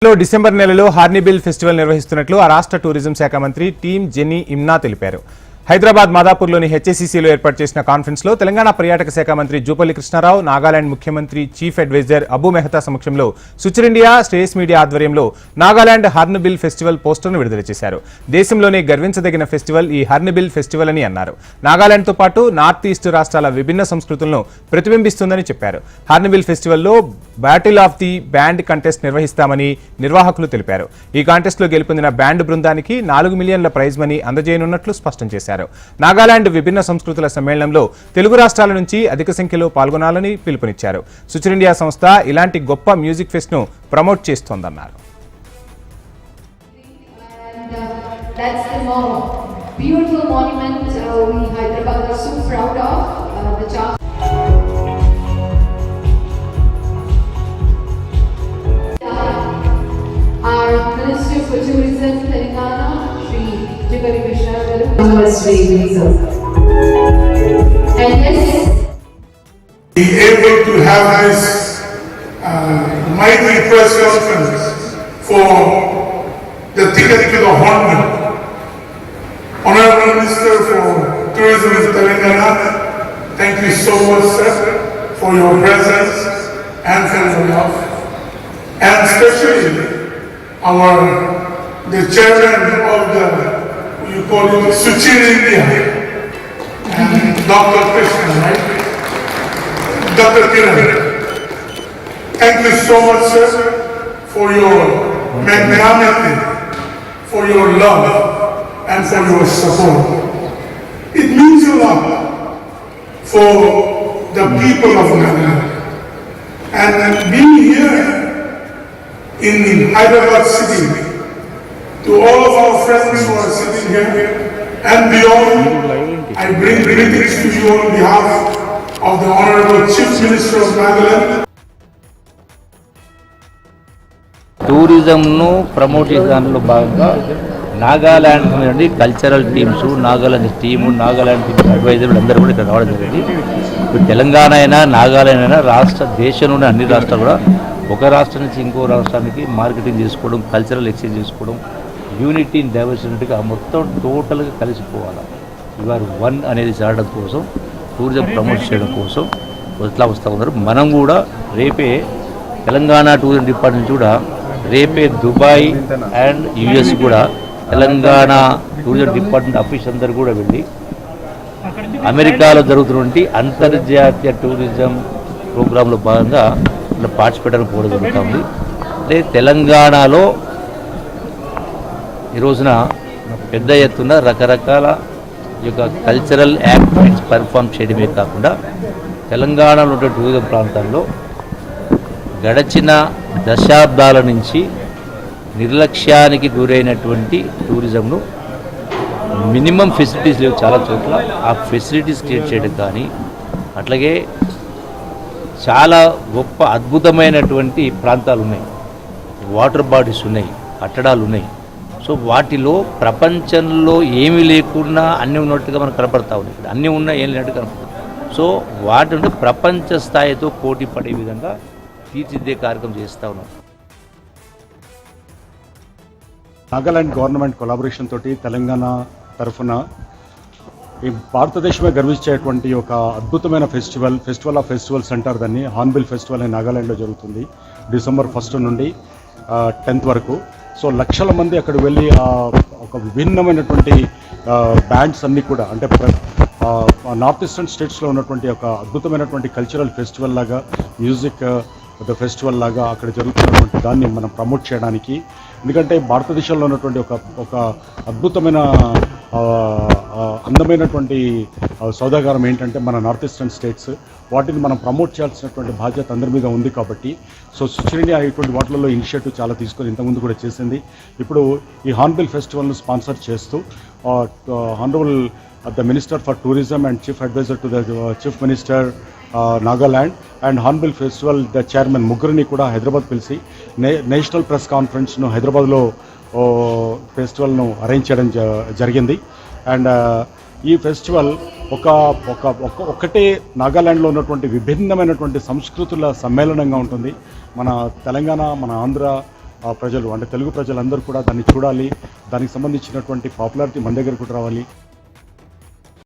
December నెలలో హార్నిబిల్ festival నిర్వహిస్తున్నట్లు ఆ రాష్ట్ర టూరిజం శాఖ మంత్రి టీం జెన్నీ ఇమ్నా తెలిపారు. హైదరాబాద్ మాదాపూర్లోని హెచ్ఎస్సీసీలో ఏర్పాటు చేసిన కాన్ఫరెన్స్లో తెలంగాణ పర్యాటక శాఖ మంత్రి జూపల్లి కృష్ణారావు, నాగాలాండ్ ముఖ్యమంత్రి చీఫ్ అడ్వైజర్ అబూ మెహతా సమక్షంలో సుచర్ ఇండియా, శ్రేయస్ మీడియా ఆధ్వర్యంలో నాగాలాండ్ హార్నిబిల్ ఫెస్టివల్ పోస్టర్ను విడుదల చేశారు. దేశంలోనే గర్వించదగిన ఫెస్టివల్ ఈ హార్నిబిల్ ఫెస్టివల్ అని అన్నారు. నాగాలాండ్తో పాటు నార్త్ ఈస్ట్ రాష్ట్రాల విభిన్న సంస్కృతులను ప్రతిబింబిస్తుందని చెప్పారు. హార్నిబిల్ ఫెస్టివల్లో battle of the band contest నిర్వహిస్తామని నిర్వాహకులు తెలిపారు. ఈ కాంటెస్ట్లో గెలుపొందిన బ్యాండ్ బృందానికి 4 మిలియన్ల ప్రైజ్ మనీ అందజేయనున్నట్లు స్పష్టం చేశారు. నాగాలాండ్ విభిన్న సంస్కృతుల సమ్మేళనంలో తెలుగు రాష్ట్రాల నుంచి అధిక సంఖ్యలో పాల్గొనాలని పిలుపునిచ్చారు. సుచర్ ఇండియా సంస్థ ఇలాంటి గొప్ప మ్యూజిక్ ఫెస్ట్ ను promote చేస్తోందన్నారు. And yes, be able to have this mighty press conference for the ticket to the Hornbill. Honorable Minister for Tourism in Telangana, thank you so much, sir, for your presence and for your love. And especially the chairman of the, you call it Suchir India, and Dr. Krishna, right? Dr. Kiran. Thank you so much, sir, for your magnanimity, for your love, and for your support. It means a lot for the people of Nagaland. And being here in Hyderabad city, to all of our friends who are sitting here and beyond, I bring greetings to you on behalf of the Honorable Chief Minister of Nagaland. టూరిజంను promote చేసే దానిలో భాగంగా నాగాలాండ్ నుండి cultural teams, Nagaland team, Nagaland team అడ్వైజర్లు అందరూ కూడా ఇక్కడ రావడం జరిగింది. ఇప్పుడు తెలంగాణ అయినా నాగాలాండ్ అయినా దేశంలోని అన్ని రాష్ట్రాలు కూడా ఒక రాష్ట్రం నుంచి ఇంకో రాష్ట్రానికి మార్కెటింగ్ చేసుకోవడం, కల్చరల్ ఎక్స్చేంజ్ చేసుకోవడం, యూనిటీ డైవర్సిటీగా మొత్తం టోటల్గా కలిసిపోవాలి. ఇవాళ వన్ అనేది చేరడం కోసం, టూరిజం ప్రమోట్ చేయడం కోసం ఇట్లా వస్తూ ఉన్నారు. మనం కూడా రేపే తెలంగాణ టూరిజం డిపార్ట్మెంట్ కూడా రేపే దుబాయ్ అండ్ యుఎస్ కూడా తెలంగాణ టూరిజం డిపార్ట్మెంట్ ఆఫీస్ అందరు కూడా వెళ్ళి అమెరికాలో జరుగుతున్నటువంటి అంతర్జాతీయ టూరిజం ప్రోగ్రాంలో భాగంగా ఇలా పార్టిసిపేట్ అని కూడా జరుగుతుంది. అంటే తెలంగాణలో ఈ రోజున పెద్ద ఎత్తున రకరకాల ఈ యొక్క కల్చరల్ యాక్టివిటీస్ పర్ఫామ్ చేయడమే కాకుండా తెలంగాణలో ఉండే టూరిజం ప్రాంతాల్లో గడచిన దశాబ్దాల నుంచి నిర్లక్ష్యానికి గురైనటువంటి టూరిజంను మినిమం ఫెసిలిటీస్ లేవు చాలా చోట్ల. ఆ ఫెసిలిటీస్ క్రియేట్ చేయడం కానీ, అట్లాగే చాలా గొప్ప అద్భుతమైనటువంటి ప్రాంతాలు ఉన్నాయి, వాటర్ బాడీస్ ఉన్నాయి, కట్టడాలు ఉన్నాయి. సో వాటిలో ప్రపంచంలో ఏమీ లేకుండా అన్నీ ఉన్నట్టుగా మనకు కనపడతా ఉన్నాయి. ఇక్కడ అన్నీ ఉన్నా ఏం లేనట్టు కనపడుతుంది. సో వాటి ప్రపంచ స్థాయితో పోటీ పడే విధంగా తీర్చిదిద్దే కార్యక్రమం చేస్తూ ఉన్నాం. నాగాలాండ్ గవర్నమెంట్ కొలాబరేషన్ తోటి తెలంగాణ తరఫున ఈ భారతదేశమే గర్వించేటువంటి ఒక అద్భుతమైన ఫెస్టివల్ ఆఫ్ ఫెస్టివల్స్ అంటారు దాన్ని. హార్న్బిల్ ఫెస్టివల్ అని నాగాలాండ్లో జరుగుతుంది డిసెంబర్ 1 నుండి 10th వరకు. సో లక్షల మంది అక్కడికి వెళ్ళి ఒక విభిన్నమైనటువంటి బ్యాండ్స్ అన్నీ కూడా, అంటే నార్త్ ఈస్టర్న్ స్టేట్స్లో ఉన్నటువంటి ఒక అద్భుతమైనటువంటి కల్చరల్ ఫెస్టివల్ లాగా, మ్యూజిక్ ఫెస్టివల్ లాగా అక్కడ జరుగుతున్నటువంటి దాన్ని మనం ప్రమోట్ చేయడానికి. ఎందుకంటే భారతదేశంలో ఉన్నటువంటి ఒక అద్భుతమైన అందమైనటువంటి సౌదాగారం ఏంటంటే మన నార్త్ ఈస్టర్న్ స్టేట్స్. వాటిని మనం ప్రమోట్ చేయాల్సినటువంటి బాధ్యత అందరి మీద ఉంది. కాబట్టి సో సుచర్ ఇండియా ఇటువంటి వాటిల్లో ఇనిషియేటివ్ చాలా తీసుకొని ఇంతకుముందు కూడా చేసింది. ఇప్పుడు ఈ హార్న్బిల్ ఫెస్టివల్ను స్పాన్సర్ చేస్తూ honourable the minister for tourism and chief adviser to the chief minister Nagaland and hornbill festival the chairman ముగ్గురిని కూడా హైదరాబాద్ పిలిచి నేషనల్ ప్రెస్ కాన్ఫరెన్స్ను హైదరాబాద్లో ఫెస్టివల్ను అరేంజ్ చేయడం జరిగింది. అండ్ ఈ ఫెస్టివల్ ఒకటే నాగాలాండ్లో ఉన్నటువంటి విభిన్నమైనటువంటి సంస్కృతుల సమ్మేళనంగా ఉంటుంది. మన తెలంగాణ, మన ఆంధ్ర, ప్రజలు అంటే తెలుగు ప్రజలందరూ కూడా దాన్ని చూడాలి, దానికి సంబంధించినటువంటి పాపులారిటీ మన దగ్గర కూడా రావాలి.